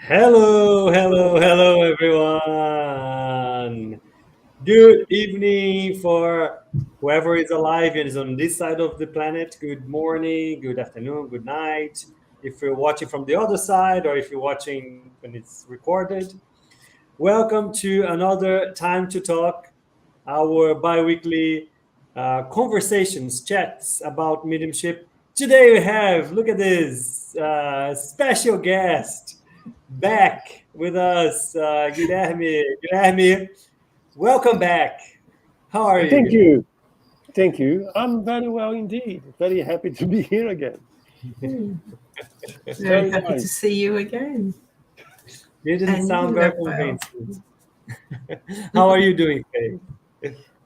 Hello, everyone. Good evening for whoever is alive and is on this side of the planet. Good morning, good afternoon, good night. If you're watching from the other side or if you're watching when it's recorded, welcome to another Time to Talk, our bi-weekly conversations, chats about mediumship. Today we have, look at this, special guest back with us, Guilherme. Guilherme, welcome back. How are you, Thank Guilherme? you. Thank you. I'm very well indeed. Very happy to be here again. Very Very happy to nice. see you again. You didn't And sound you, very Rafael. convincing. How are you doing, Faye?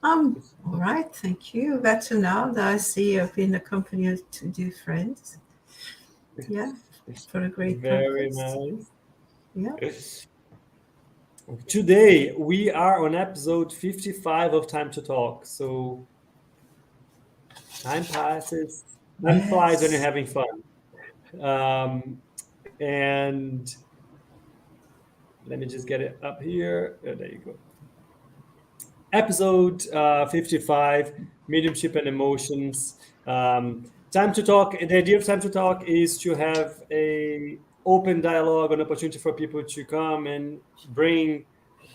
All right, thank you. Better now that I see you've been accompanied to dear friends. Yeah, for a great Very conference. nice. Yeah. Today we are on episode 55 of Time to Talk. So time passes, time flies when you're Yes. having fun. And let me just get it up here. Oh, there you go. Episode 55, Mediumship and Emotions. Time to talk. The idea of Time to Talk is to have a open dialogue, an opportunity for people to come and bring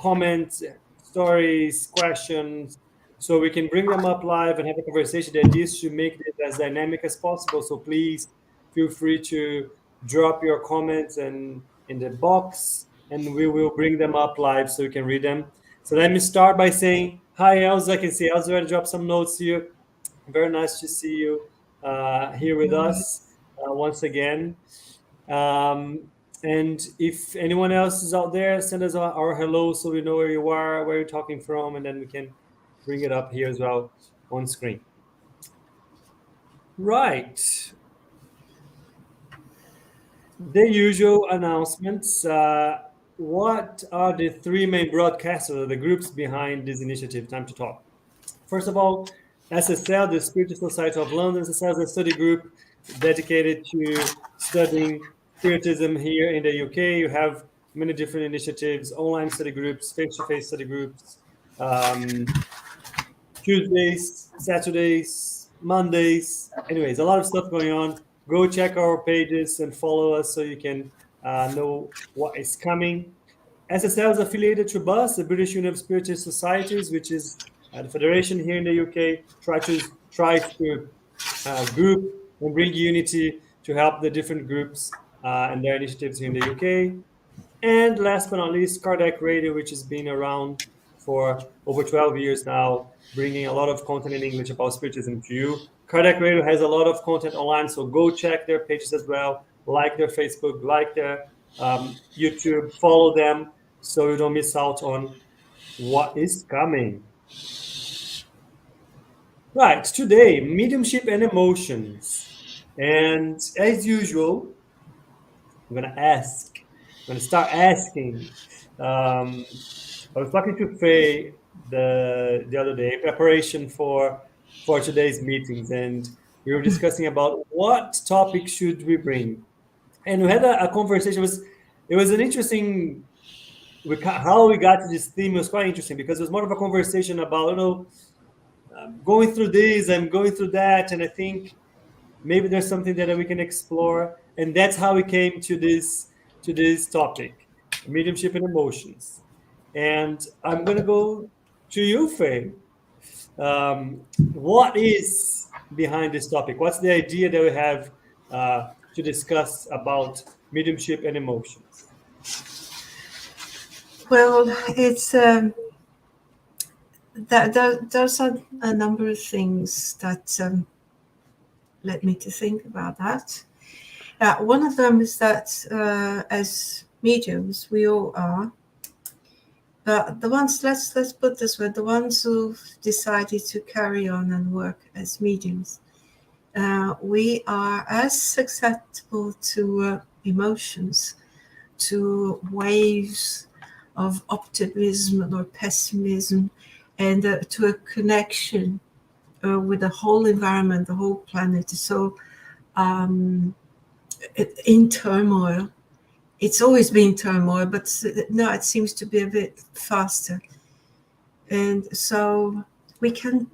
comments, stories, questions, so we can bring them up live and have a conversation. The idea is to make it as dynamic as possible. So please feel free to drop your comments and in the box, and we will bring them up live so you can read them. So let me start by saying hi, Elza. I can see Elza already dropped some notes here. Very nice to see you here with us once again. Um, and if anyone else is out there, send us our hello so we know where you are, where you're talking from, and then we can bring it up here as well on screen. Right. The usual announcements. What are the three main broadcasters or the groups behind this initiative, Time to Talk? First of all, SSL, the Spiritual Society of London. SSL is a study group dedicated to studying Spiritism here in the UK. You have many different initiatives, online study groups, face-to-face study groups, Tuesdays, Saturdays, Mondays. Anyways, a lot of stuff going on. Go check our pages and follow us so you can know what is coming. SSL is affiliated to BUS, the British Union of Spiritist Societies, which is the federation here in the UK. Tries to group and bring unity to help the different groups and their initiatives here in the UK. And last but not least, Kardec Radio, which has been around for over 12 years now, bringing a lot of content in English about Spiritism to you. Kardec Radio has a lot of content online, so go check their pages as well, like their Facebook, like their YouTube, follow them so you don't miss out on what is coming. Right, today, mediumship and emotions. And as usual, I'm going to start asking. I was talking to Faye the other day, preparation for today's meetings, and we were discussing about what topic should we bring. And we had a conversation. It was an interesting how we got to this theme was quite interesting because it was more of a conversation about going through this and going through that, and I think maybe there's something that we can explore, and that's how we came to this topic, mediumship and emotions. And I'm gonna go to you, Faye. What is behind this topic? What's the idea that we have to discuss about mediumship and emotions? Well, it's there's a number of things that led me to think about that. One of them is that as mediums, we all are. But the ones, let's put this way, the ones who've decided to carry on and work as mediums, we are as susceptible to emotions, to waves of optimism or pessimism, and to a connection with the whole environment, the whole planet. So in turmoil, it's always been turmoil, but now it seems to be a bit faster. And so we can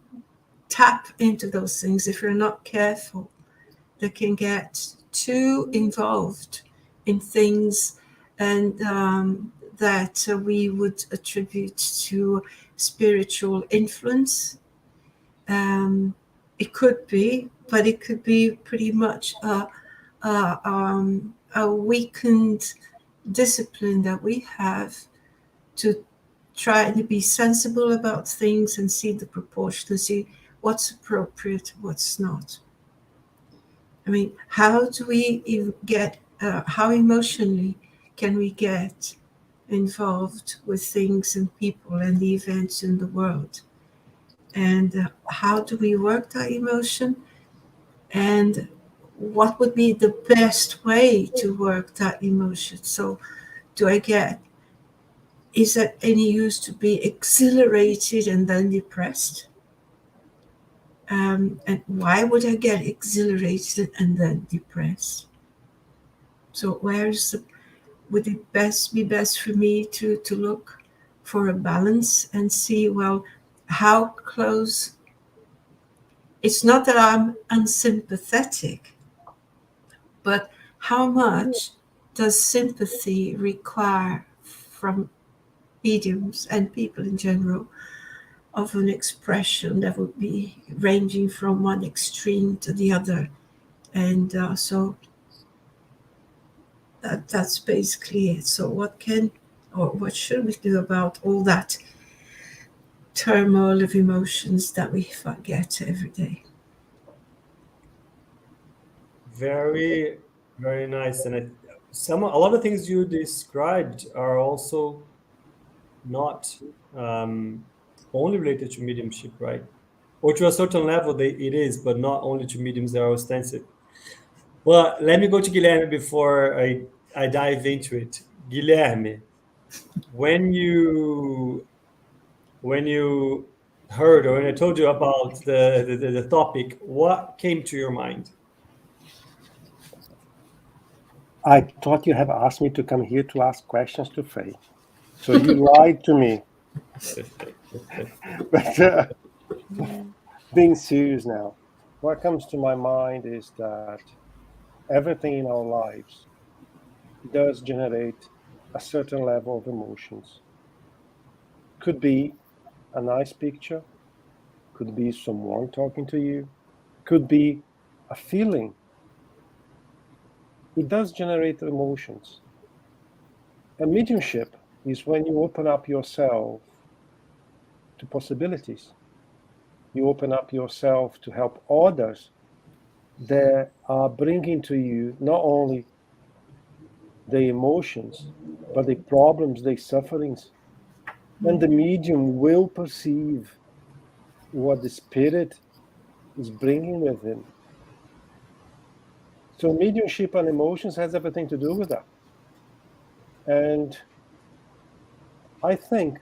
tap into those things. If we're not careful, they can get too involved in things and that we would attribute to spiritual influence. It could be, but it could be pretty much a weakened discipline that we have to try to be sensible about things and see the proportion, see what's appropriate, what's not. I mean, how do we get, how emotionally can we get involved with things and people and the events in the world? And how do we work that emotion? And what would be the best way to work that emotion? So is it any use to be exhilarated and then depressed? And why would I get exhilarated and then depressed? So would it be best for me to look for a balance and see, well, how close? It's not that I'm unsympathetic, but how much does sympathy require from mediums and people in general of an expression that would be ranging from one extreme to the other? And so that's basically it. So what should we do about all that turmoil of emotions that we get every day? Very, very nice. And a lot of things you described are also not only related to mediumship, right? Or to a certain level, it is, but not only to mediums that are ostensive. Well, let me go to Guilherme before I dive into it. Guilherme, when you heard or when I told you about the topic, what came to your mind? I thought you have asked me to come here to ask questions to Faye. So you lied to me. But being serious now, what comes to my mind is that everything in our lives does generate a certain level of emotions. Could be a nice picture, could be someone talking to you, could be a feeling. It does generate emotions. And mediumship is when you open up yourself to possibilities. You open up yourself to help others that are bringing to you not only the emotions, but the problems, the sufferings. And the medium will perceive what the spirit is bringing with him. So mediumship and emotions has everything to do with that. And I think,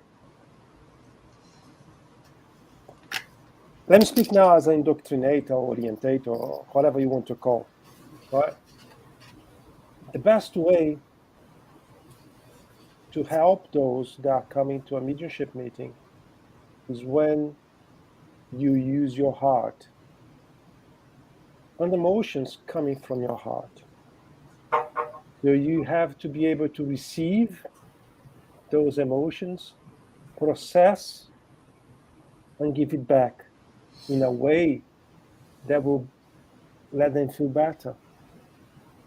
let me speak now as an indoctrinator, orientator, or whatever you want to call, right? The best way to help those that are coming to a mediumship meeting is when you use your heart and emotions coming from your heart. So you have to be able to receive those emotions, process, and give it back in a way that will let them feel better.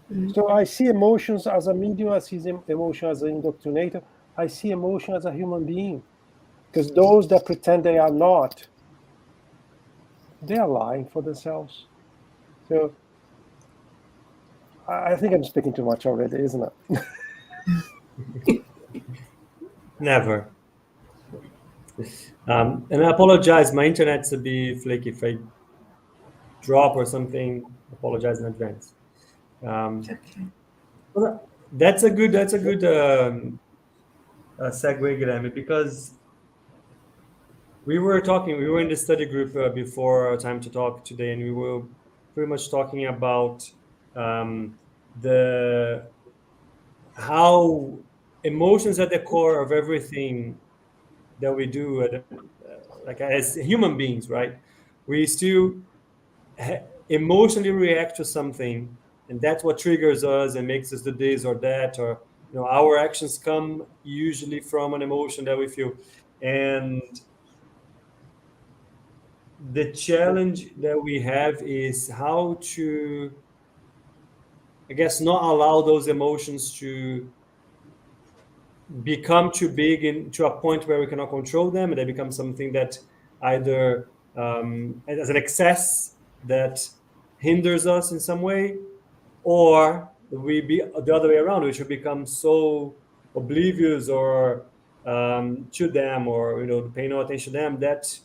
Mm-hmm. So I see emotions as a medium, I see emotion as an indoctrinator, I see emotion as a human being. Because those that pretend they are not, they are lying for themselves. So I think I'm speaking too much already, isn't it? Never. And I apologize, my internet's a bit flaky. If I drop or something, apologize in advance. Okay. Well, that's a good segue, Guilherme, because we were in the study group before Time to Talk today, and we were pretty much talking about the how emotions at the core of everything that we do, like as human beings, right? We still emotionally react to something, and that's what triggers us and makes us do this or that, or our actions come usually from an emotion that we feel. And the challenge that we have is how to, I guess, not allow those emotions to become too big and to a point where we cannot control them, and they become something that either as an excess that hinders us in some way, or we be the other way around, we should become so oblivious or to them, or pay no attention to them, that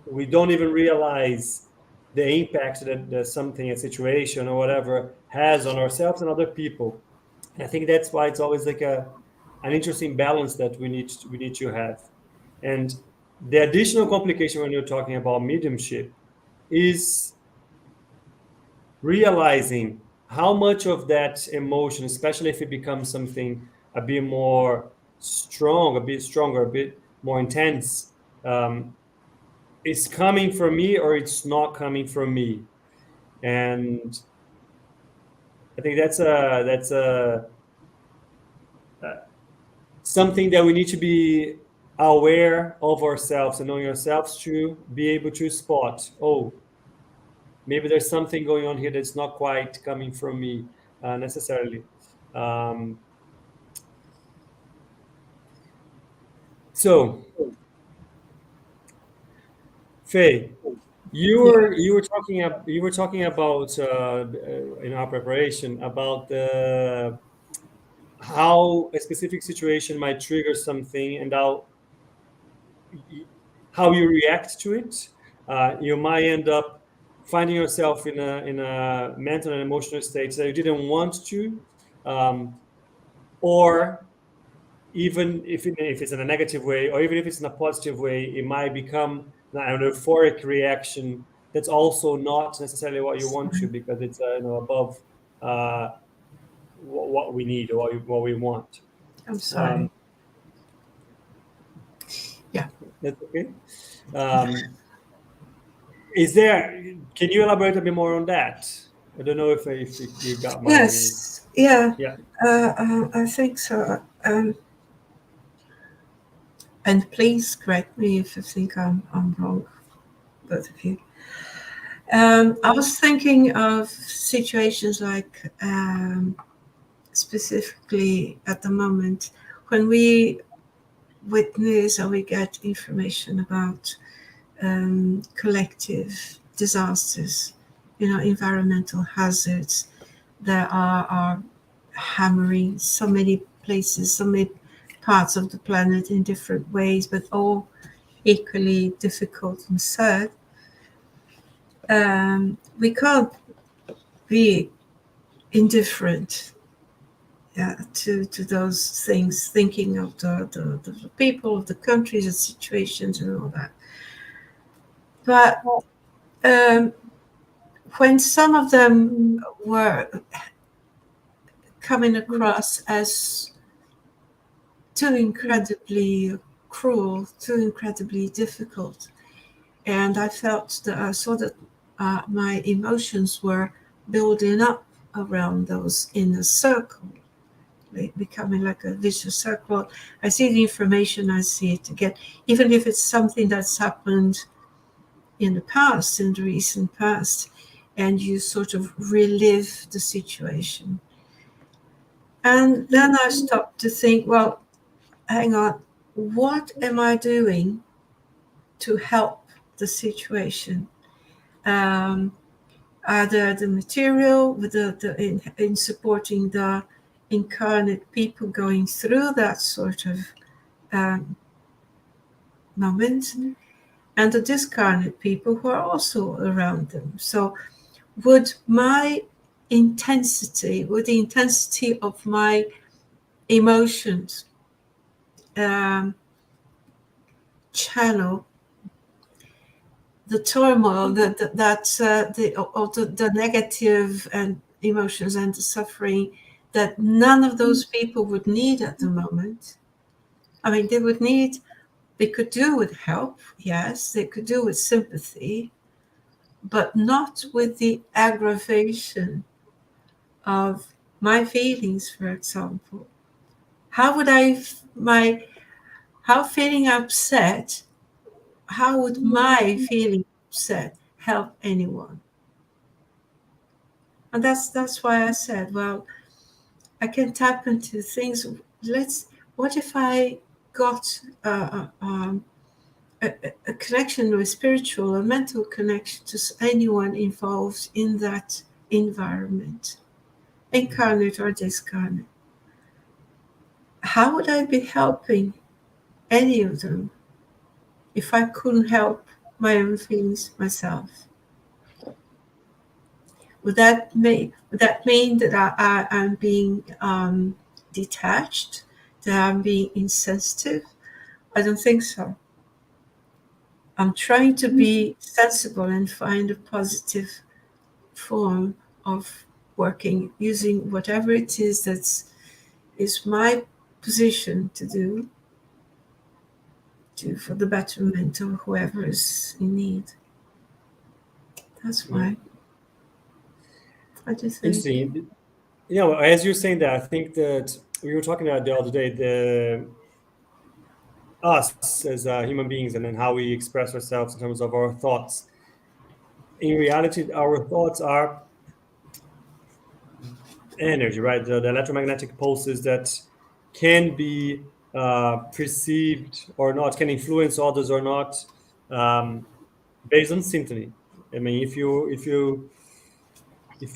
we don't even realize the impact that something, a situation or whatever, has on ourselves and other people. And I think that's why it's always like an interesting balance that we need to have. And the additional complication when you're talking about mediumship is realizing how much of that emotion, especially if it becomes something a bit more strong, a bit stronger, a bit more intense, is coming from me or it's not coming from me. And I think that's something that we need to be aware of ourselves and knowing ourselves to be able to spot, oh, maybe there's something going on here that's not quite coming from me necessarily. So, Faye, you were talking about in our preparation about how a specific situation might trigger something, and how you react to it. You might end up finding yourself in a mental and emotional state that you didn't want to, or even if it's in a negative way, or even if it's in a positive way, it might become an euphoric reaction that's also not necessarily what you want to, because it's above what we need or what we want. I'm sorry. Yeah. That's okay. Can you elaborate a bit more on that? I don't know if you got my... Yes. Yeah. Yeah. I think so. And please correct me if you think I'm wrong, both of you. I was thinking of situations like, specifically at the moment, when we witness or we get information about collective disasters, environmental hazards that are hammering so many places, so many parts of the planet in different ways, but all equally difficult and sad. We can't be indifferent to those things, thinking of the people, of the countries, the situations, and all that. But when some of them were coming across as too incredibly cruel, too incredibly difficult, and I felt that I saw that my emotions were building up around those in a circle, becoming like a vicious circle. I see the information, I see it again, even if it's something that's happened in the past, in the recent past, and you sort of relive the situation. And then I stopped to think, well, hang on, what am I doing to help the situation? Either the material with in supporting the incarnate people going through that sort of moment, and the discarnate people who are also around them. So would the intensity of my emotions channel the turmoil, the negative and emotions and the suffering that none of those people would need at the moment. I mean, they could do with help, yes, they could do with sympathy, but not with the aggravation of my feelings, for example. How would how feeling upset, how would my feeling upset help anyone? And that's why I said, well, I can tap into things. What if I got a connection, or a spiritual or mental connection to anyone involved in that environment, incarnate or discarnate? How would I be helping any of them if I couldn't help my own feelings myself? Would that mean that I'm being detached, that I'm being insensitive? I don't think so. I'm trying to be sensible and find a positive form of working, using whatever it is is my position to do for the betterment of whoever is in need. That's why. I just think. Interesting. You know, as you're saying that, I think that we were talking about the other day, us as human beings, and then how we express ourselves in terms of our thoughts. In reality, our thoughts are energy, right? The electromagnetic pulses that can be perceived or not, can influence others or not, based on sympathy. I mean, if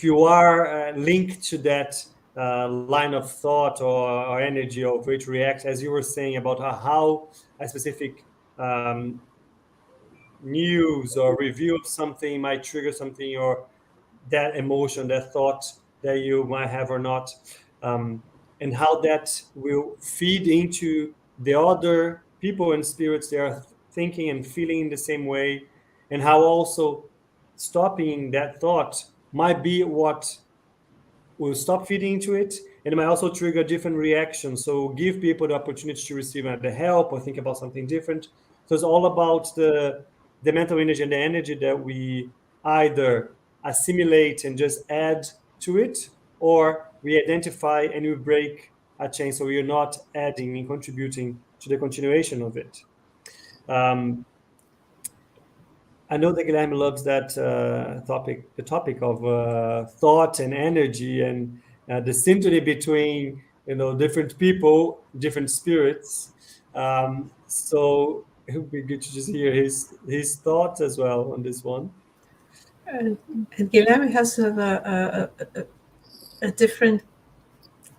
you are linked to that line of thought or energy of which reacts, as you were saying about how a specific news or review of something might trigger something, or that emotion, that thought that you might have or not, and how that will feed into the other people and spirits they are thinking and feeling in the same way, and how also stopping that thought might be what will stop feeding into it, and it might also trigger different reactions. So give people the opportunity to receive the help or think about something different. So it's all about the mental energy and the energy that we either assimilate and just add to it, or we identify and we break a chain, so we are not adding and contributing to the continuation of it. I know that Guilherme loves that topic, the topic of thought and energy, and the synergy between different people, different spirits. So it would be good to just hear his thoughts as well on this one. And Guilherme has a different,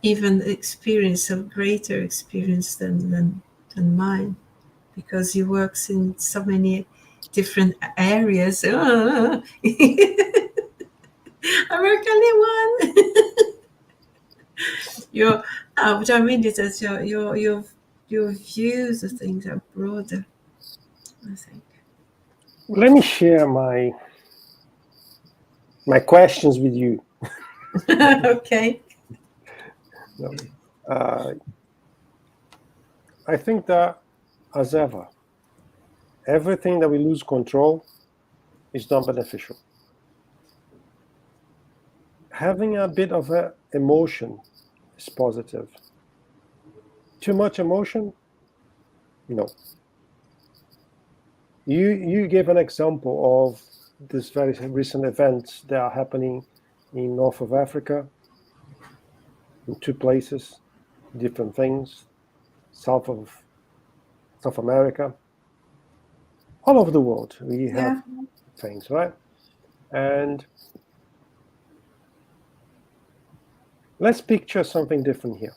even experience, a greater experience than mine, because he works in so many different areas. American one. What I mean is that your views of things are broader, I think. Let me share my questions with you. Okay. I think that, as ever, everything that we lose control is not beneficial. Having a bit of emotion is positive. Too much emotion? No. You gave an example of this very recent events that are happening in north of Africa, in two places, different things, South America, all over the world. We have things, right? And let's picture something different here.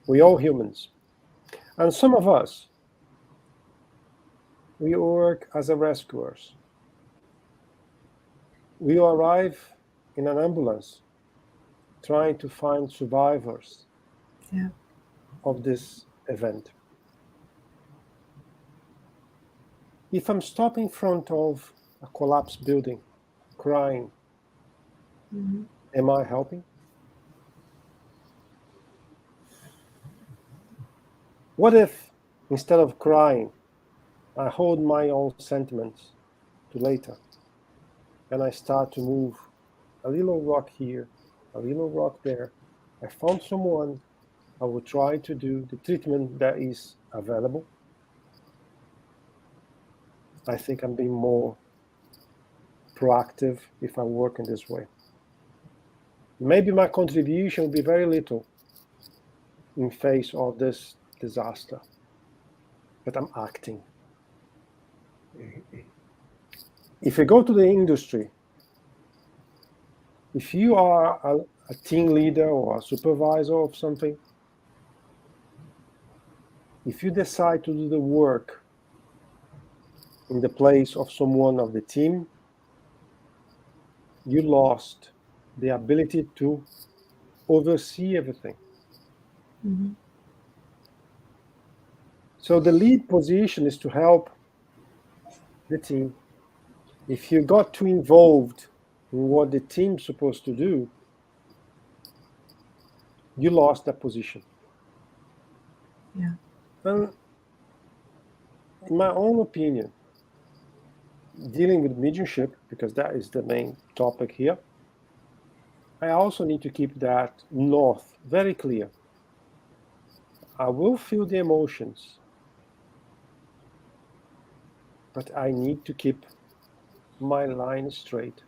We're all humans. And some of us, we work as a rescuers. We arrive in an ambulance trying to find survivors of this event. If I'm stopping in front of a collapsed building, crying, am I helping? What if, instead of crying, I hold my own sentiments to later, and I start to move a little rock here, a little rock there. I found someone, I will try to do the treatment that is available. I think I'm being more proactive if I work in this way. Maybe my contribution will be very little in face of this disaster, but I'm acting. If you go to the industry, if you are a team leader or a supervisor of something, if you decide to do the work in the place of someone of the team, you lost the ability to oversee everything. Mm-hmm. So the lead position is to help the team. If you got too involved in what the team's supposed to do, you lost that position. Yeah. And in my own opinion, dealing with mediumship, because that is the main topic here, I also need to keep that north very clear. I will feel the emotions, but I need to keep my line straight.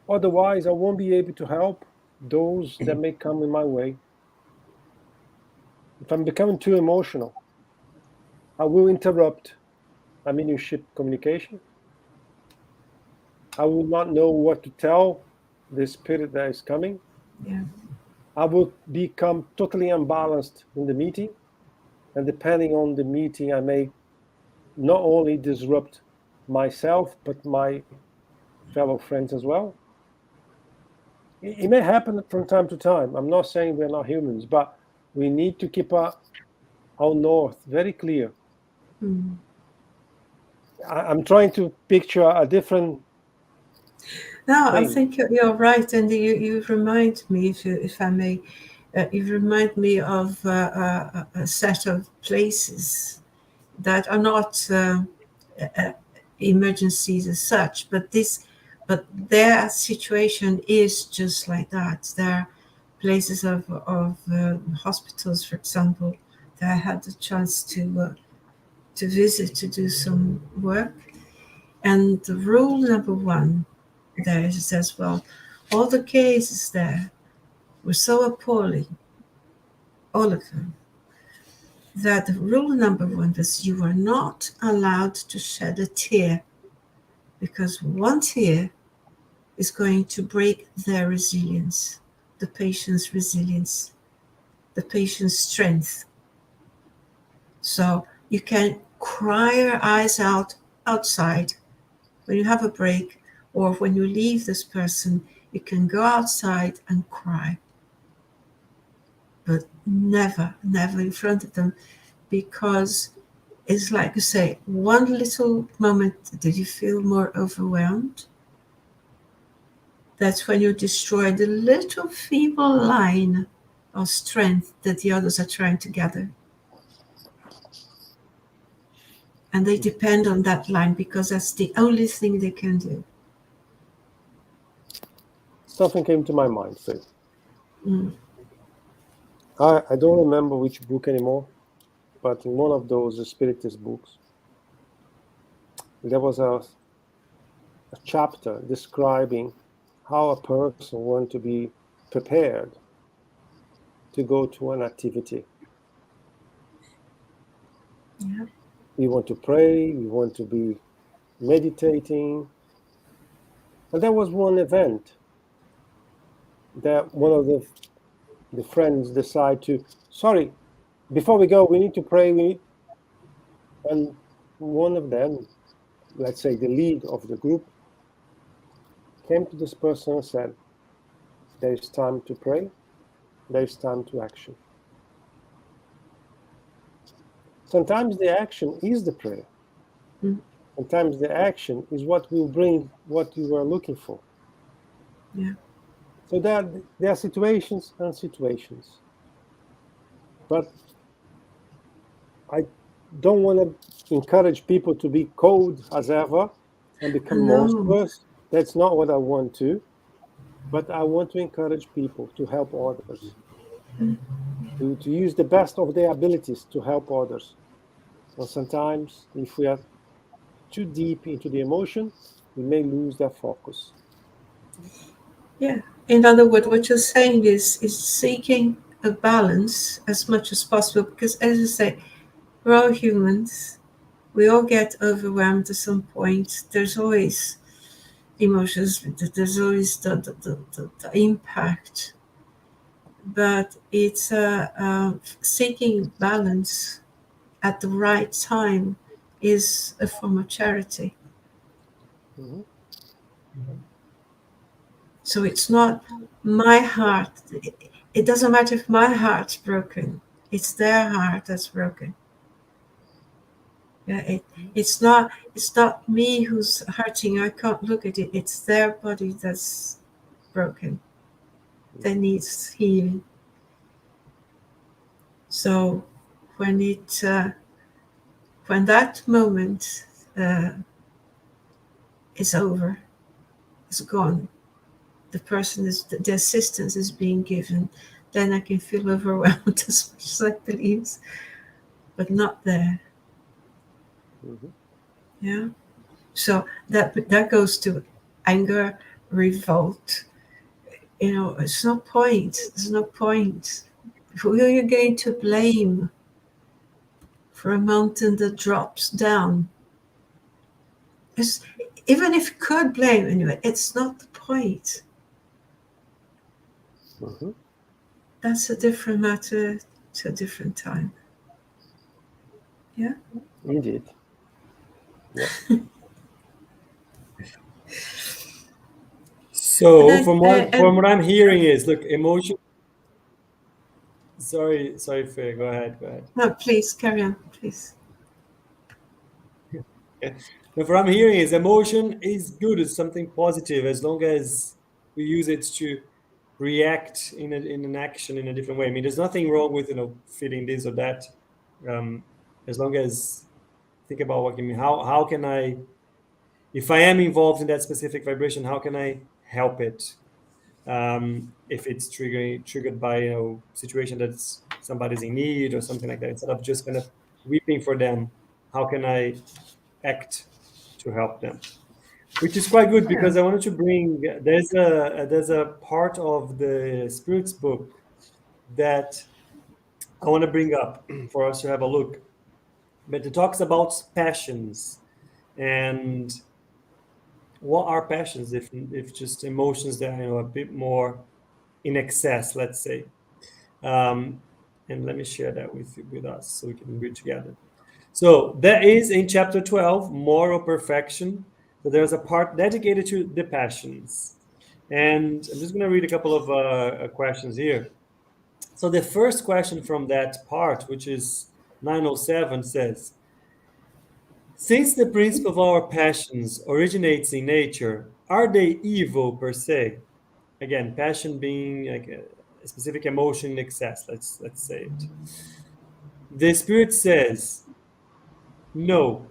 Otherwise, I won't be able to help those that may come in my way. If I'm becoming too emotional, I will interrupt a mediumship communication. I will not know what to tell the spirit that is coming. Yeah. I will become totally unbalanced in the meeting. And depending on the meeting, I may not only disrupt myself, but my fellow friends as well. It may happen from time to time. I'm not saying we're not humans, but we need to keep our north very clear. Mm. I'm trying to picture a different No, I thing. think you're right, and you remind me, if I may, you remind me of a set of places that are not emergencies as such, but their situation is just like that. There are places of hospitals, for example, that I had the chance to visit to do some work, and the rule number one there says, well, all the cases there were so appalling, all of them, that the rule number one was you were not allowed to shed a tear, because one tear is going to break their resilience, the patient's resilience, the patient's strength. So you can cry your eyes out outside when you have a break, or when you leave this person, you can go outside and cry. But never in front of them, because it's like you say, one little moment that you feel more overwhelmed, that's when you destroy the little feeble line of strength that the others are trying to gather. And they depend on that line because that's the only thing they can do. Something came to my mind, Faye. Mm. I don't remember which book anymore, but in one of those spiritist books, there was a chapter describing how a person wants to be prepared to go to an activity. Yeah. We want to pray, we want to be meditating. And there was one event that one of the friends decided to, sorry, before we go, we need to pray. And one of them, let's say the lead of the group, came to this person and said, there is time to pray, there is time to action. Sometimes the action is the prayer. Mm. Sometimes the action is what will bring what you are looking for. Yeah. So there are situations and situations. But I don't want to encourage people to be cold as ever and become No. monstrous. That's not what I want to. But I want to encourage people to help others, to use the best of their abilities to help others. And sometimes, if we are too deep into the emotion, we may lose that focus. Yeah. In other words, what you're saying is seeking a balance as much as possible, because as you say, we're all humans. We all get overwhelmed at some point. There's always emotions. There's always the impact. But it's seeking balance at the right time is a form of charity. Mhm. So it's not my heart. It doesn't matter if my heart's broken. It's their heart that's broken. Yeah, it's not me who's hurting. I can't look at it. It's their body that's broken. That needs healing. So when that moment is over, is gone, the assistance is being given, then I can feel overwhelmed as much as I believe, but not there. Mhm. Yeah. So that goes to anger, revolt. It's no point. There's no point. Who are you going to blame for a mountain that drops down? Even if you could blame anyway, it's not the point. Mhm. That's a different matter to a different time. Yeah. Indeed. Yeah. So And from what I'm hearing is, look, emotion. Sorry, Faye. Go ahead. no, please carry on, please. Yeah. Now, what I'm hearing is emotion is good. It's something positive as long as we use it to react in an action in a different way. I mean, there's nothing wrong with feeling this or that, as long as think about what you mean. How can I, if I am involved in that specific vibration, how can I help it? If it's triggered by situation that's somebody's in need or something like that, instead of just kind of weeping for them, how can I act to help them? Which is quite good because I wanted to bring there's a part of the spirits book that I want to bring up for us to have a look. But it talks about passions and what are passions if just emotions that are a bit more in excess, let's say. And let me share that with us so we can read together. So that is in chapter 12, moral perfection. So there's a part dedicated to the passions. And I'm just going to read a couple of questions here. So the first question from that part, which is 907, says, since the principle of our passions originates in nature, are they evil per se? Again, passion being like a specific emotion in excess, let's say it. The spirit says, no,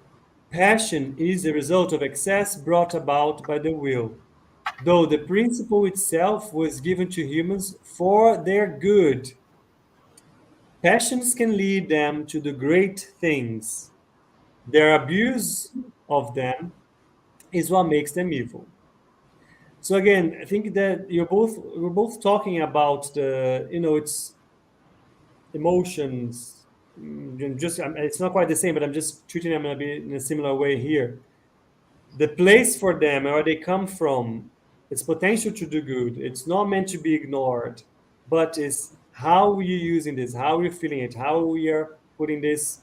passion is the result of excess brought about by the will, though the principle itself was given to humans for their good. Passions can lead them to the great things. Their abuse of them is what makes them evil. So again, I think that we're both talking about it's emotions. It's not quite the same, but I'm just treating them in a similar way here. The place for them, where they come from, it's potential to do good. It's not meant to be ignored, but it's how we're using this, how we're feeling it, how we are putting this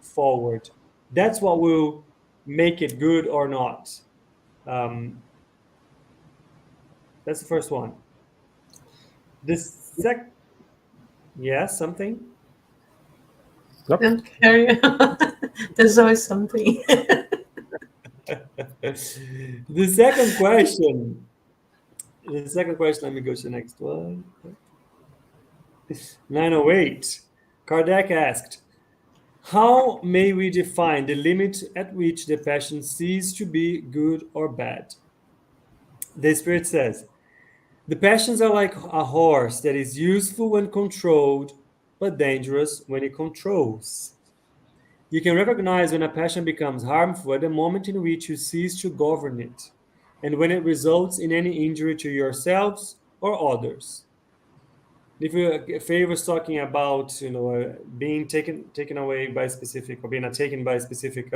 forward. That's what will make it good or not. That's the first one. Yes, something. Don't carry on. There's always something. The second question. Let me go to the next one. 908. Kardec asked, How may we define the limit at which the passion ceases to be good or bad? The Spirit says, the passions are like a horse that is useful when controlled, but dangerous when it controls. You can recognize when a passion becomes harmful at the moment in which you cease to govern it, and when it results in any injury to yourselves or others. If Faye was talking about, being taken away by specific, or being taken by a specific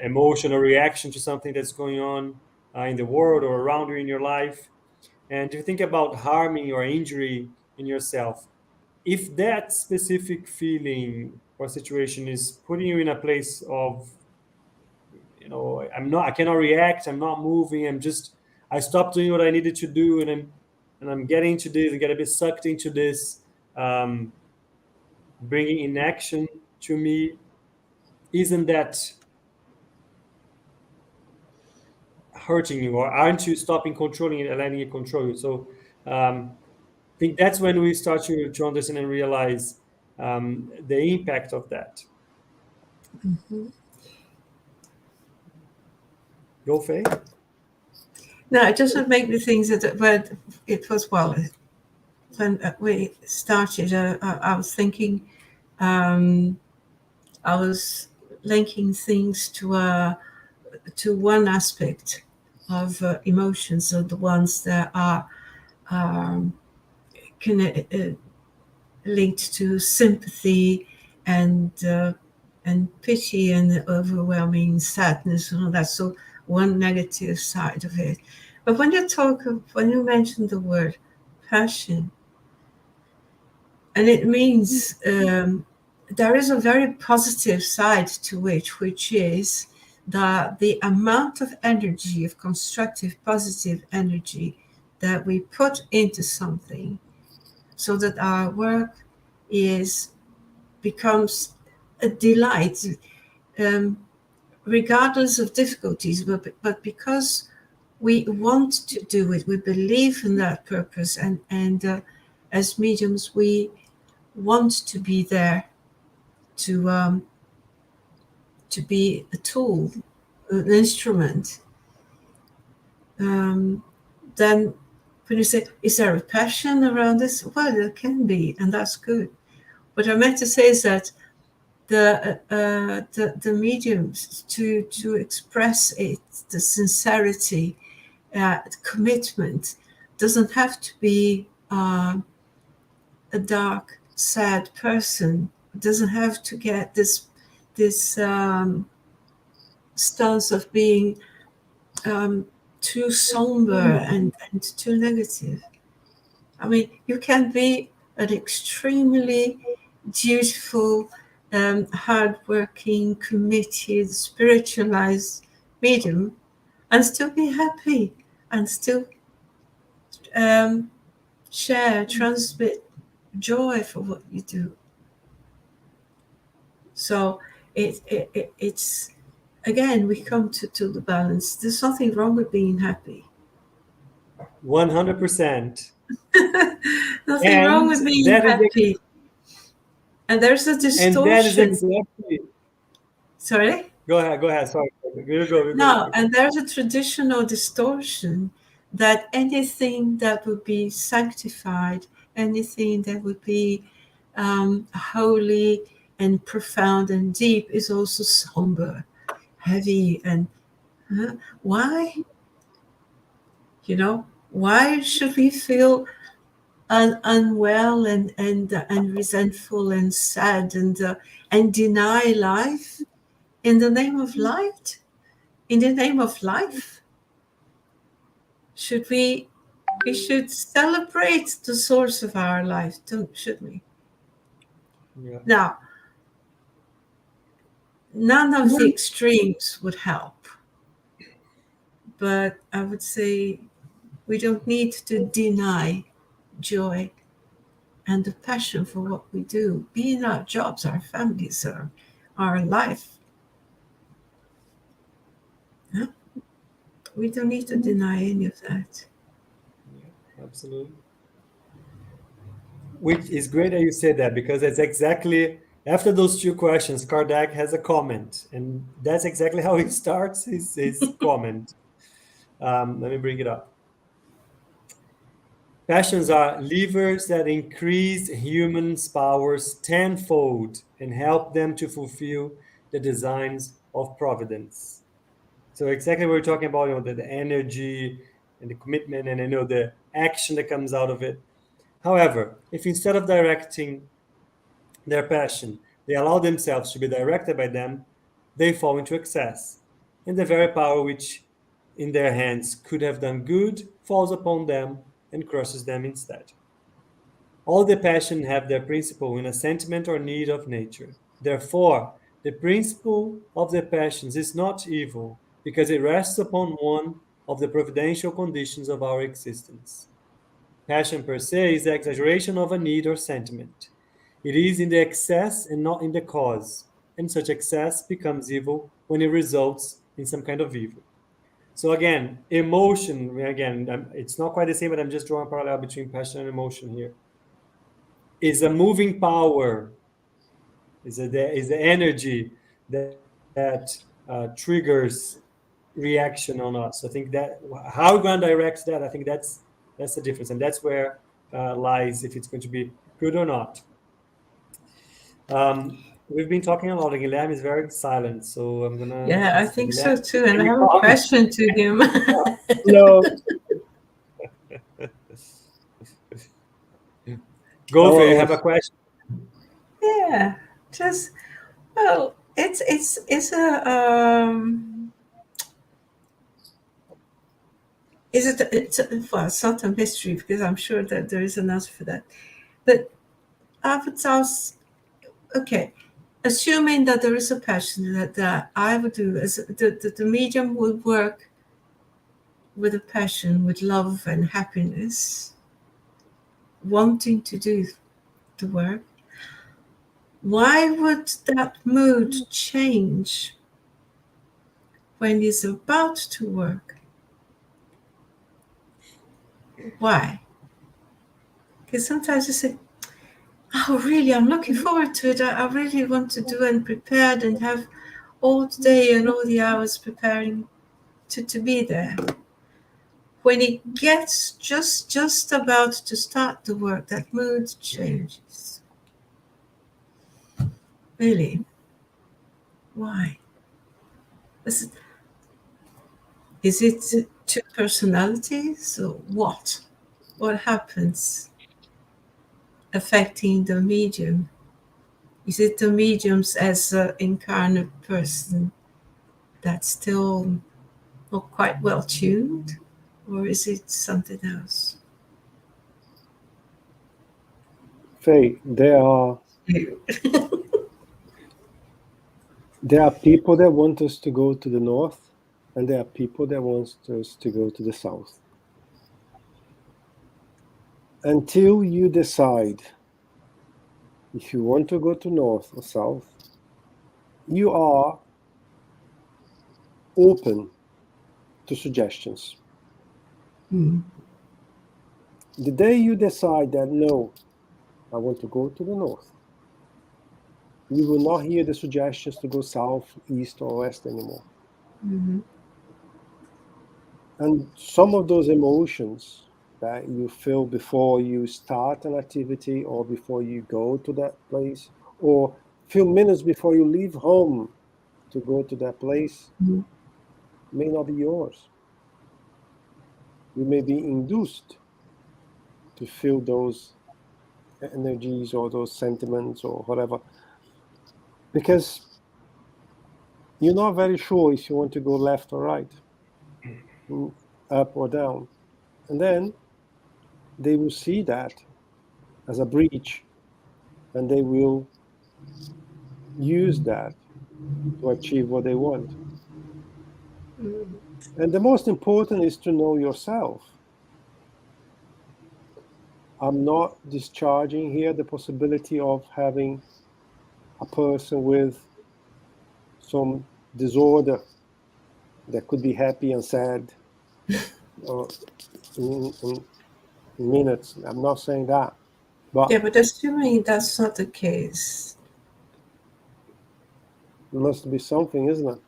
emotion or reaction to something that's going on in the world or around you in your life, and if you think about harming or injury in yourself, if that specific feeling or situation is putting you in a place of, I cannot react, I'm not moving, I stopped doing what I needed to do, and I'm getting into this, I get a bit sucked into this, bringing inaction to me, isn't that hurting you, or aren't you stopping controlling it and letting it control you? So I think that's when we start to understand and realize the impact of that. Mm-hmm. Go, Faye? No, it doesn't make me think that when it was, well, when we started, I was thinking, I was linking things to one aspect of emotions, so the ones that are linked to sympathy and pity and overwhelming sadness and all that. So one negative side of it. But when you mention the word passion, and it means there is a very positive side to it, which is that the amount of energy, of constructive, positive energy that we put into something, so that our work becomes a delight, regardless of difficulties, but because we want to do it, we believe in that purpose, and as mediums, we want to be there to be a tool, an instrument. Then when you say, is there a passion around this? Well, there can be, and that's good. What I meant to say is that the mediums to express it, the sincerity, the commitment, doesn't have to be a dark, sad person. It doesn't have to get this stance of being too somber and too negative. I mean, you can be an extremely dutiful, hardworking, committed, spiritualized medium and still be happy and still transmit joy for what you do. So it's again, we come to the balance. There's nothing wrong with being happy. 100%. Nothing wrong with being happy. And there's a distortion. And that is exactly. Sorry? Go ahead. Sorry. No, and there's a traditional distortion that anything that would be sanctified, anything that would be holy and profound and deep is also somber, heavy, and why? Why should we feel unwell and resentful and sad and deny life in the name of light? In the name of life, we should celebrate the source of our life, should we? Yeah. Now, none of the extremes would help, but I would say we don't need to deny joy and the passion for what we do, be in our jobs, our families, our life. Yeah? We don't need to deny any of that. Yeah, absolutely. Which is great that you said that, because that's exactly After those two questions, Kardec has a comment, and that's exactly how he starts his comment. Let me bring it up. Passions are levers that increase humans' powers tenfold and help them to fulfill the designs of providence. So exactly what we're talking about, the energy and the commitment and the action that comes out of it. However, if instead of directing their passion, they allow themselves to be directed by them, they fall into excess. And the very power which in their hands could have done good falls upon them and crushes them instead. All the passion have their principle in a sentiment or need of nature. Therefore, the principle of the passions is not evil, because it rests upon one of the providential conditions of our existence. Passion per se is the exaggeration of a need or sentiment. It is in the excess and not in the cause, and such excess becomes evil when it results in some kind of evil. So again, emotion, it's not quite the same, but I'm just drawing a parallel between passion and emotion here. Is a moving power, is the energy that triggers reaction on us. I think that how we're going to direct that, I think that's the difference, and that's where lies if it's going to be good or not. We've been talking a lot. Guilherme is very silent, so I'm gonna. Yeah, I think so too. And I have a question to him. No. Go, Faye, you have a question? Yeah, just well, it's a well, it's not a mystery because I'm sure that there is an answer for that. But I would ask, okay, assuming that there is a passion that I would do, as the medium would work with a passion, with love and happiness, wanting to do the work, why would that mood change when he's about to work? Why? Because sometimes you say, oh, really, I'm looking forward to it. I really want to do and prepared and have all the day and all the hours preparing to be there. When it gets just about to start the work, that mood changes. Really? Why? Is it two personalities or what? What happens affecting the medium? Is it the mediums as an incarnate person that's still not quite well tuned? Or is it something else? Faye, there are people that want us to go to the north, and there are people that want us to go to the south. Until you decide if you want to go to north or south, you are open to suggestions. The day you decide that, no, I want to go to the north, you will not hear the suggestions to go south, east, or west anymore. And some of those emotions that you feel before you start an activity or before you go to that place, or a few minutes before you leave home to go to that place, may not be yours. You may be induced to feel those energies or those sentiments or whatever, because you're not very sure if you want to go left or right, up or down. And then they will see that as a breach, and they will use that to achieve what they want. And the most important is to know yourself. I'm not discharging here the possibility of having a person with some disorder that could be happy and sad in minutes. I'm not saying that. But yeah, but assuming that's not the case, It must be something, isn't it?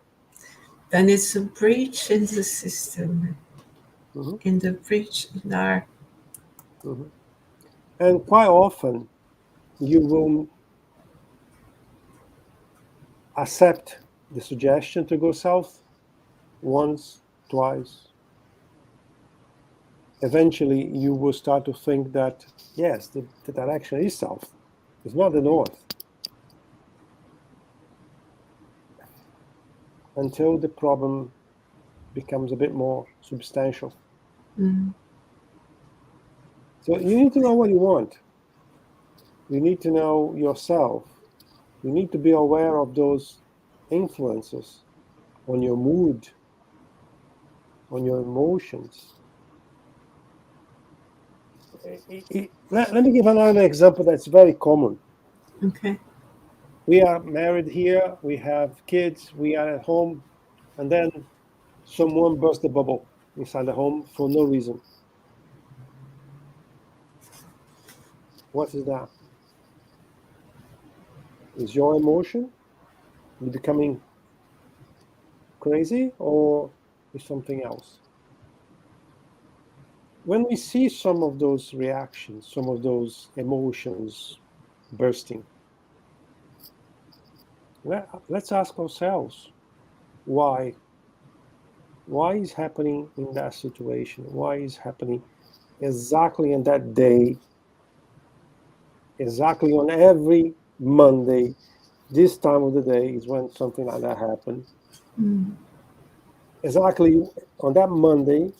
Then it's a breach in the system, Mm-hmm. in the breach in our. Mm-hmm. And quite often, you will accept the suggestion to go south once, twice. Eventually, you will start to think that, yes, the direction is south. It's not the north. Until the problem becomes a bit more substantial. Mm. So you need to know what you want. You need to know yourself. You need to be aware of those influences on your mood, on your emotions. Let me give another example that's very common. Okay. We are married here, we have kids, we are at home, and then someone bursts the bubble inside the home for no reason. What is that? Is your emotion becoming crazy, or is something else? When we see some of those reactions, some of those emotions bursting, let's ask ourselves why. Why is happening in that situation? Why is happening exactly on that day? Exactly on every Monday, this time of the day is when something like that happens. Mm. Exactly on that Monday,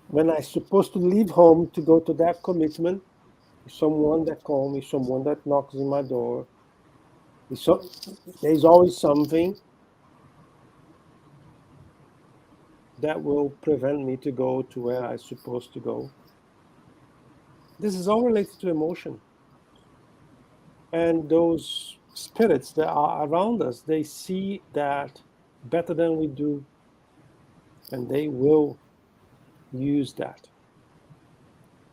when I'm supposed to leave home to go to that commitment, someone that calls me, someone that knocks on my door. There's always something that will prevent me to go to where I'm supposed to go. This is all related to emotion. And those spirits that are around us, they see that better than we do, and they will use that.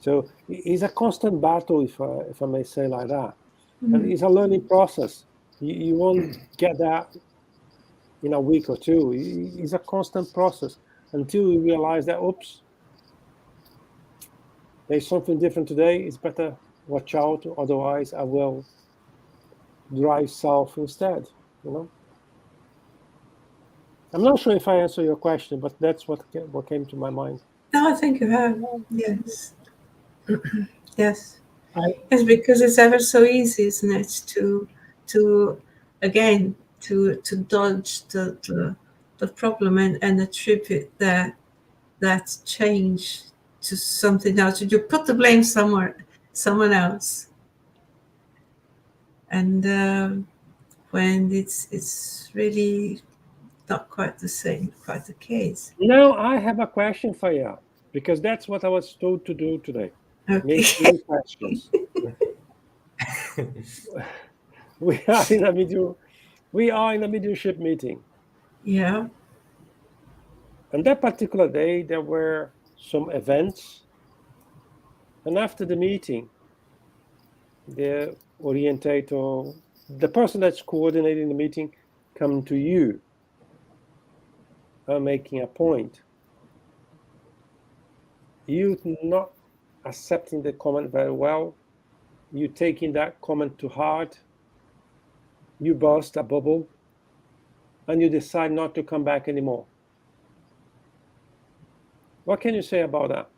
So it's a constant battle, if I may say like that. And Mm. it's a learning process. You won't get that in a week or two. It's a constant process until you realize that, oops, there's something different today. It's better watch out, otherwise I will drive south instead. I'm not sure if I answer your question, but that's what came to my mind. No, I think you have. Yes. Yes. I Yes, because it's ever so easy, isn't it, to again to dodge the problem and attribute that change to something else. You put the blame someone else, and when it's really not quite the same, quite the case. Now I have a question for you, because that's what I was told to do today. Okay. Make three questions. We are in a mediumship meeting. Yeah. And that particular day, there were some events. And after the meeting, the orientator, the person that's coordinating the meeting, come to you, making a point. You not accepting the comment very well, you taking that comment to heart, you burst a bubble, and you decide not to come back anymore. What can you say about that?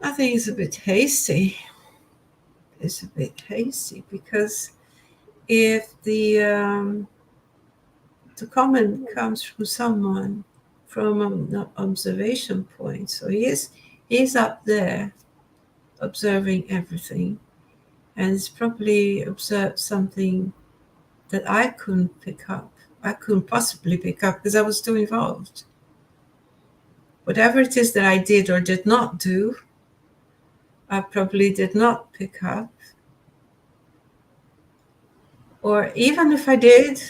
I think it's a bit hasty. It's a bit hasty because if the comment comes from someone from an observation point, so he's up there observing everything, and he's probably observed something that I couldn't pick up. I couldn't possibly pick up because I was too involved. Whatever it is that I did or did not do, I probably did not pick up. Or even if I did,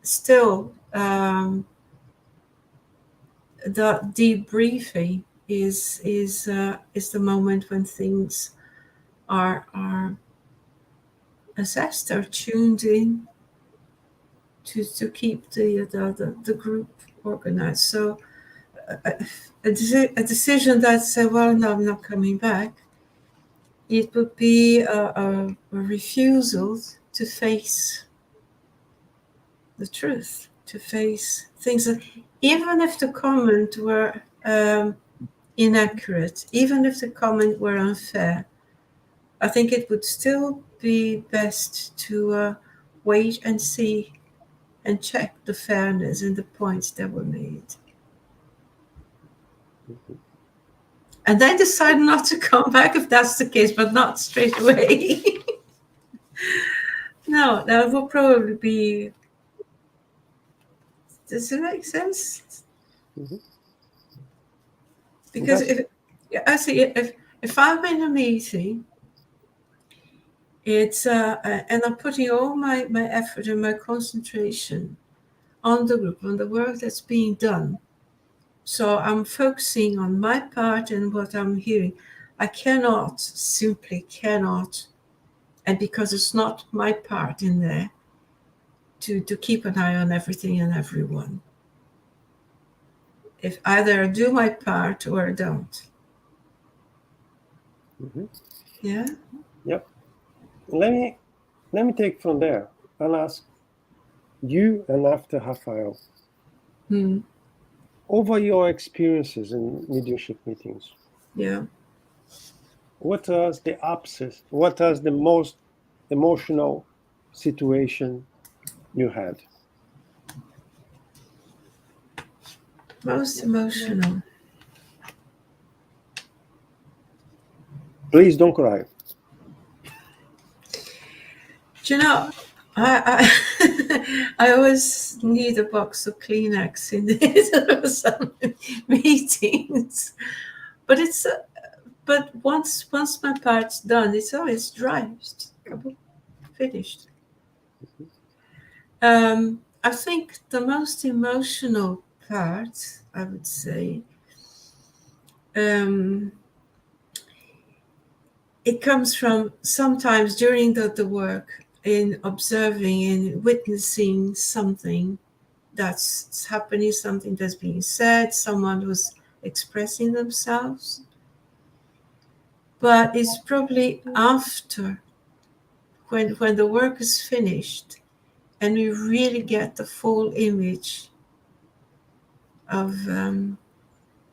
still, the debriefing is the moment when things are as Esther, tuned in to keep the group organized. So a decision that said, well, no, I'm not coming back, it would be a refusal to face the truth, to face things that, even if the comment were inaccurate, even if the comment were unfair, I think it would still be best to wait and see and check the fairness and the points that were made. And then decide not to come back if that's the case, but not straight away. No, that will probably be. Does it make sense? Mhm. Because if I'm in a meeting, it's and I'm putting all my effort and my concentration on the group, on the work that's being done. So I'm focusing on my part and what I'm hearing. I simply cannot, and because it's not my part in there, to keep an eye on everything and everyone. If either I do my part or I don't. Mhm. Yeah? Yep. Let me take from there and ask you and after Rafael, over your experiences in mediumship meetings, Yeah. what was the opposite? What was the most emotional situation you had? Most emotional. Please don't cry. Do you know, I I always need a box of Kleenex in some meetings, but but once my part's done, it's always dry, finished. I think the most emotional part, I would say, it comes from sometimes during the work, in observing and witnessing something that's happening, something that's being said, someone who's expressing themselves. But it's probably after, when the work is finished and we really get the full image of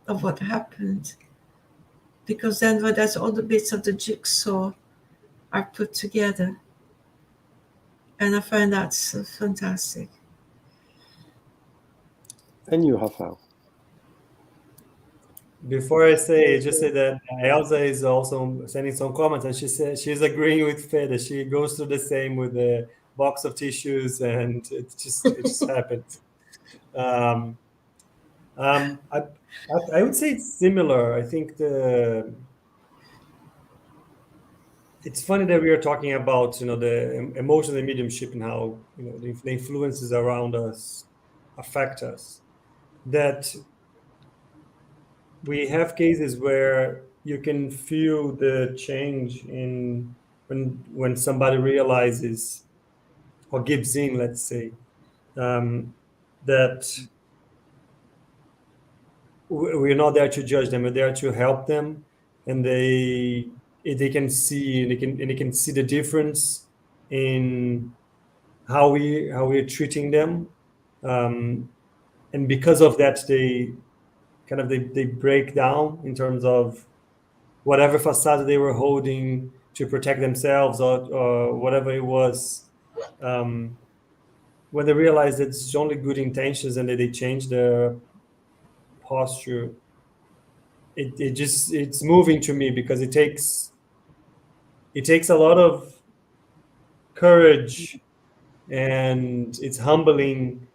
what happened. Because then when that's all the bits of the jigsaw are put together. And I find that's fantastic. And you, Rafael? Before I say, just say that Elsa is also sending some comments, and she said she's agreeing with Faye that she goes through the same with the box of tissues, and it just happens. I would say it's similar. I think it's funny that we are talking about the emotions and mediumship and how the influences around us affect us. That we have cases where you can feel the change in when somebody realizes or gives in, let's say, that we're not there to judge them, we're there to help them, and they can see the difference in how we're treating them, and because of that they break down in terms of whatever facade they were holding to protect themselves or whatever it was. When they realize that it's only good intentions and that they change their posture, it's moving to me, because it takes a lot of courage, and it's humbling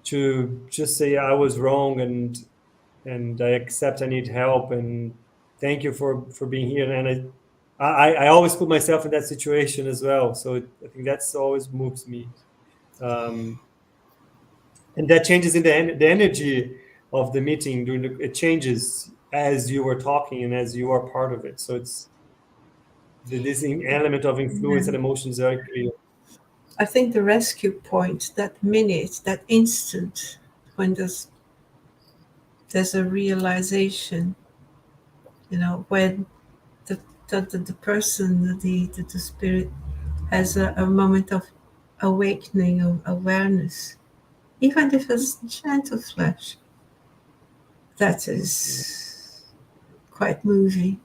to just say I was wrong, and I accept I need help, and thank you for being here. And I always put myself in that situation as well, so I think that's always moves me, and that changes in the energy of the meeting. It changes as you were talking and as you are part of it. So this element of influence and emotions are clear. I think the rescue point, that minute, that instant, when there's a realization, when the person, the spirit has a moment of awakening, of awareness, even if it's gentle flash, that is quite moving.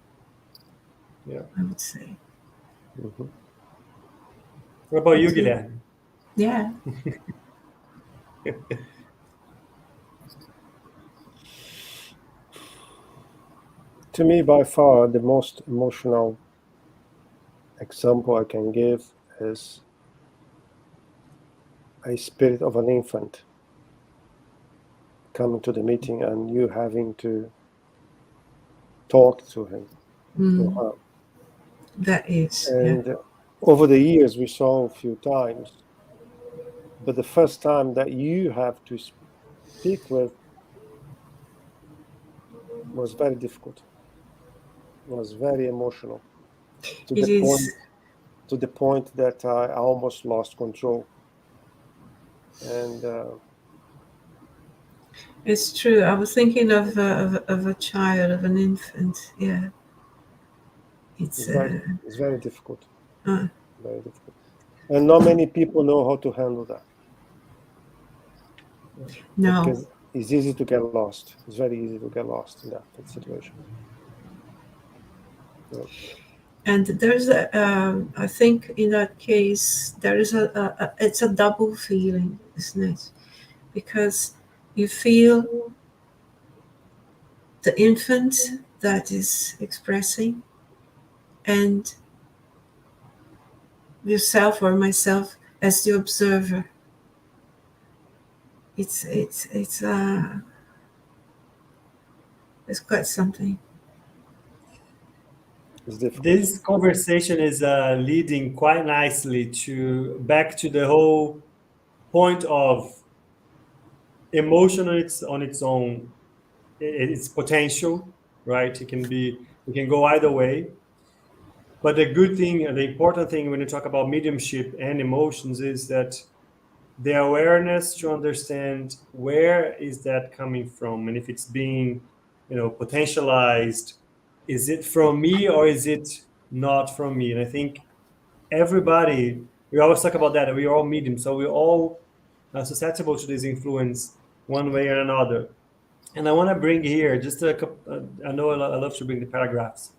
Yeah. I would say. Mm-hmm. What about you, Guilherme? Yeah. To me, by far, the most emotional example I can give is a spirit of an infant coming to the meeting and you having to talk to him. To her. That is. And over the years, we saw a few times, but the first time that you have to speak with was very difficult. It was very emotional to It the point that I almost lost control. And it's true. I was thinking of a child, of an infant. Yeah. it's very difficult. Very difficult. And not many people know how to handle that. No. Because it's easy to get lost. It's very easy to get lost in that situation. Yeah. And there's I think in that case, there is it's a double feeling, isn't it? Because you feel the infant that is expressing, and yourself or myself as the observer. It's quite something. It's difficult. This conversation is leading quite nicely back to the whole point of emotion on its own, its potential, right? It can go either way. But the good thing and the important thing when you talk about mediumship and emotions is that the awareness to understand where is that coming from, and if it's being, potentialized, is it from me or is it not from me? And I think we always talk about that. We are all medium, so we're all susceptible to this influence one way or another. And I want to bring here just a couple. I know I love to bring the paragraphs.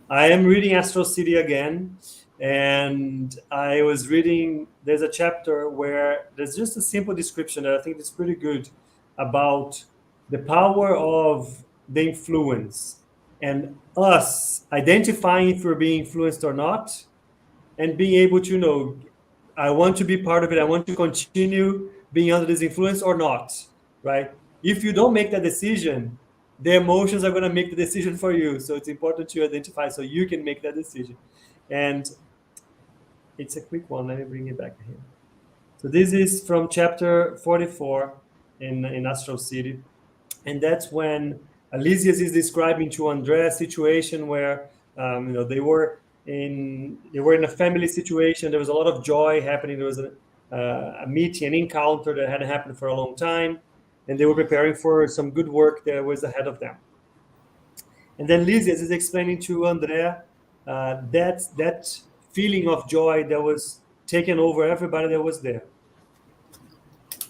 I am reading Astral City again, and I was reading, there's a chapter where there's just a simple description that I think is pretty good about the power of the influence and us identifying if we're being influenced or not, and being able to know, I want to be part of it, I want to continue being under this influence or not, right? If you don't make that decision, the emotions are going to make the decision for you. So it's important to identify so you can make that decision. And it's a quick one. Let me bring it back here. So this is from chapter 44 in Astral City. And that's when Elysius is describing to Andrea a situation where they were in a family situation. There was a lot of joy happening. There was a meeting, an encounter that hadn't happened for a long time. And they were preparing for some good work that was ahead of them. And then Lysias is explaining to Andrea that feeling of joy that was taken over everybody that was there.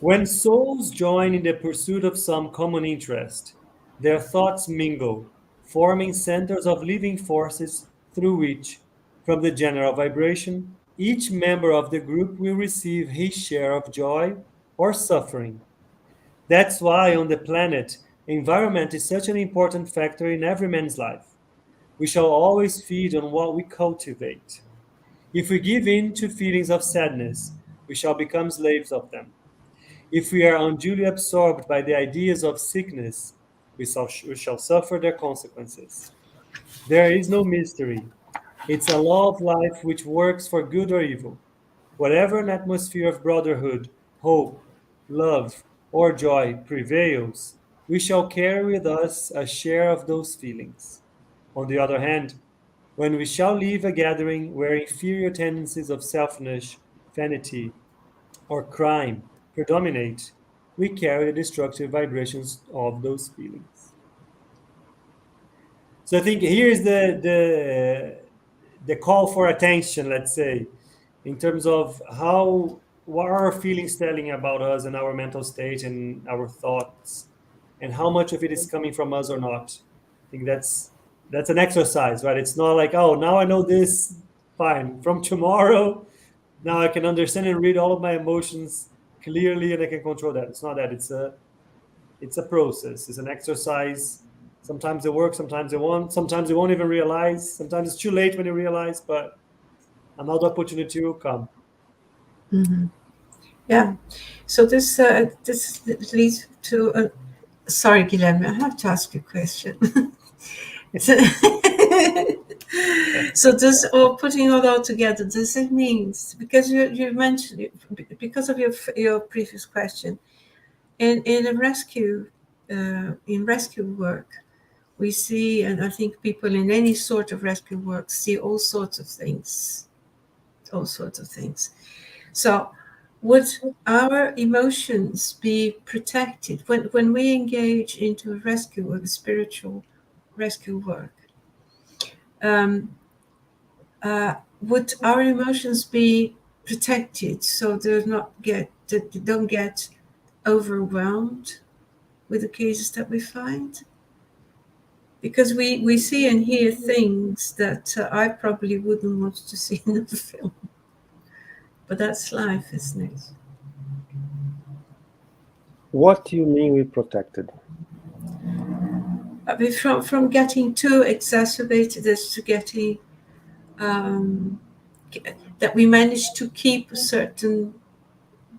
When souls join in the pursuit of some common interest, their thoughts mingle, forming centers of living forces through which, from the general vibration, each member of the group will receive his share of joy or suffering. That's why on the planet, environment is such an important factor in every man's life. We shall always feed on what we cultivate. If we give in to feelings of sadness, we shall become slaves of them. If we are unduly absorbed by the ideas of sickness, we shall suffer their consequences. There is no mystery. It's a law of life which works for good or evil. Whatever an atmosphere of brotherhood, hope, love, or joy prevails, we shall carry with us a share of those feelings. On the other hand, when we shall leave a gathering where inferior tendencies of selfishness, vanity, or crime predominate, we carry the destructive vibrations of those feelings. So I think here is the call for attention, let's say, in terms of what are our feelings telling about us and our mental state and our thoughts, and how much of it is coming from us or not. I think that's an exercise, right? It's not like, oh, now I know this, fine. From tomorrow, now I can understand and read all of my emotions clearly, and I can control that. It's not that. It's a process. It's an exercise. Sometimes it works, sometimes it won't. Sometimes you won't even realize. Sometimes it's too late when you realize, but another opportunity will come. Yeah. So this leads to sorry, Guilherme, I have to ask you a question. So this, or putting it all together, does it mean, because you mentioned, because of your previous question, in a rescue work, we see, and I think people in any sort of rescue work see all sorts of things. So would our emotions be protected when we engage into a rescue work, spiritual rescue work? Would our emotions be protected so they don't get overwhelmed with the cases that we find? Because we see and hear things that I probably wouldn't want to see in a film. But that's life, isn't it? What do you mean we protected? From getting too exacerbated as to getting that we manage to keep a certain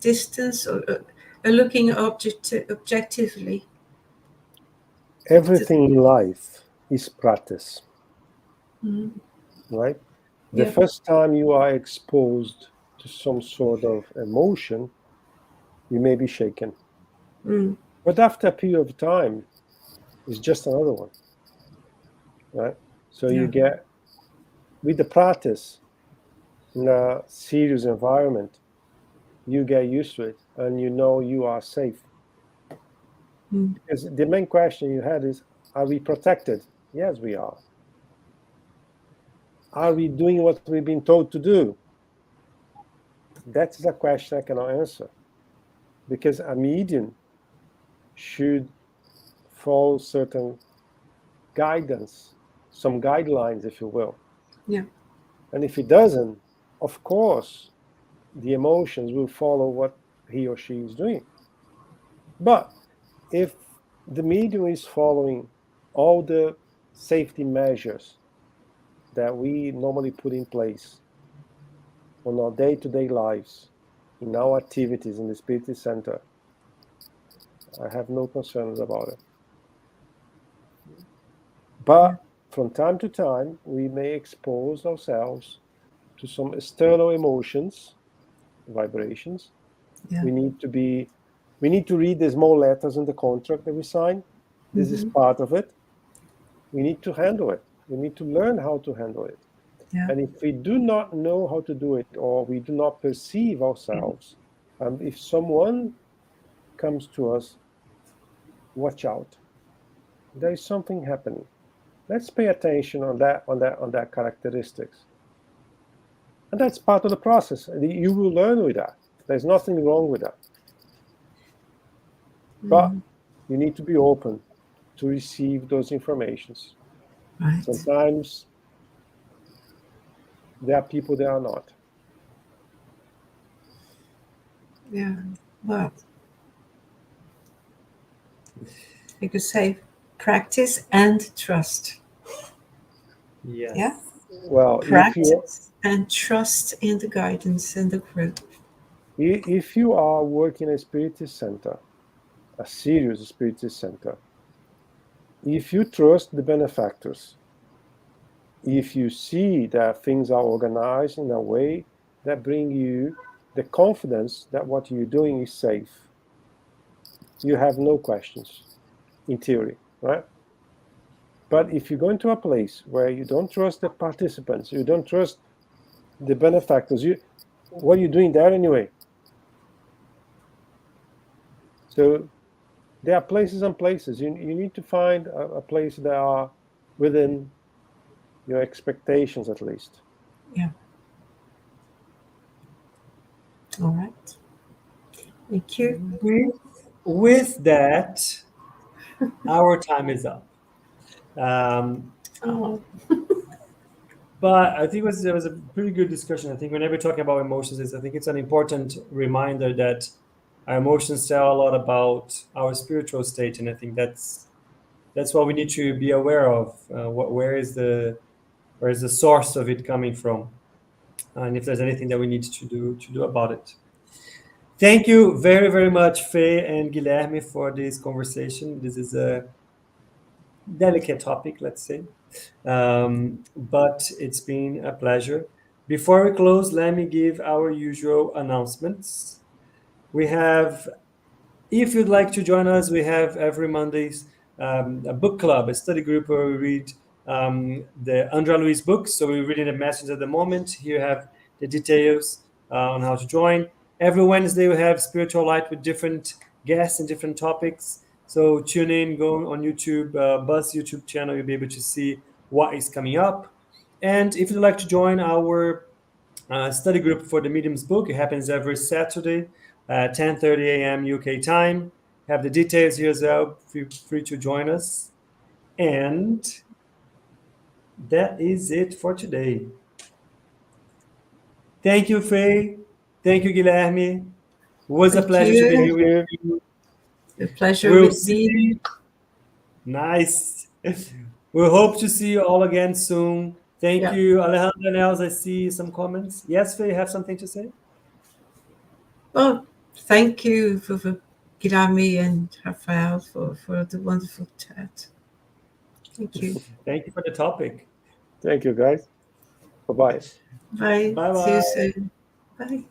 distance or looking objectively. Everything in life is practice, right? The Yeah. first time you are exposed to some sort of emotion, you may be shaken. But after a period of time, it's just another one, right? So you get, with the practice, in a serious environment, you get used to it and you know you are safe. Because the main question you had is, are we protected? Yes, we are. Are we doing what we've been told to do? That is a question I cannot answer. Because a medium should follow certain guidance, some guidelines, if you will. Yeah. And if it doesn't, of course, the emotions will follow what he or she is doing. But if the medium is following all the safety measures that we normally put in place on our day-to-day lives, in our activities in the Spirit Center, I have no concerns about it. But from time to time, we may expose ourselves to some external emotions, vibrations. Yeah. We need to read the small letters in the contract that we sign. This is part of it. We need to handle it. We need to learn how to handle it. Yeah. And if we do not know how to do it, or we do not perceive ourselves, if someone comes to us, watch out. There is something happening. Let's pay attention on that characteristics. And that's part of the process. You will learn with that. There's nothing wrong with that. But you need to be open to receive those informations. Right. Sometimes there are people that are not. Yeah. Well, you could say practice and trust. Yes. Yeah. Well, Practice and trust in the guidance and the group. If you are working in a Spirit Center, a serious Spirit Center, if you trust the benefactors, if you see that things are organized in a way that bring you the confidence that what you're doing is safe, you have no questions, in theory, right? But if you go into a place where you don't trust the participants, you don't trust the benefactors, what are you doing there anyway? So there are places and places. You need to find a place that are within your expectations, at least. Yeah. All right. Thank you. With that, our time is up. Oh, But I think there was a pretty good discussion. I think whenever we're talking about emotions, I think it's an important reminder that our emotions tell a lot about our spiritual state, and I think that's what we need to be aware of. Where is the source of it coming from, and if there's anything that we need to do about it. Thank you very, very much, Faye and Guilherme, for this conversation. This is a delicate topic, let's say. But it's been a pleasure. Before we close, let me give our usual announcements. We have, if you'd like to join us, we have every Mondays a book club, a study group where we read the André Luiz books. So we're reading the message at the moment. Here you have the details on how to join. Every Wednesday we have Spiritual Light with different guests and different topics. So tune in, go on YouTube, Buzz YouTube channel, you'll be able to see what is coming up. And if you'd like to join our study group for the Medium's book, it happens every Saturday at 10:30 a.m. UK time. Have the details here as well. Feel free to join us. And that is it for today. Thank you, Faye. Thank you, Guilherme. It was a pleasure to be here with you. The pleasure with me. Nice. We hope to see you all again soon. Thank you, Alejandro and Els. I see some comments. Yes, Faye, you have something to say? Well, thank you for Guilherme and Rafael for the wonderful chat. Thank you. Thank you for the topic. Thank you, guys. Bye-bye. Bye. Bye-bye. See you soon. Bye.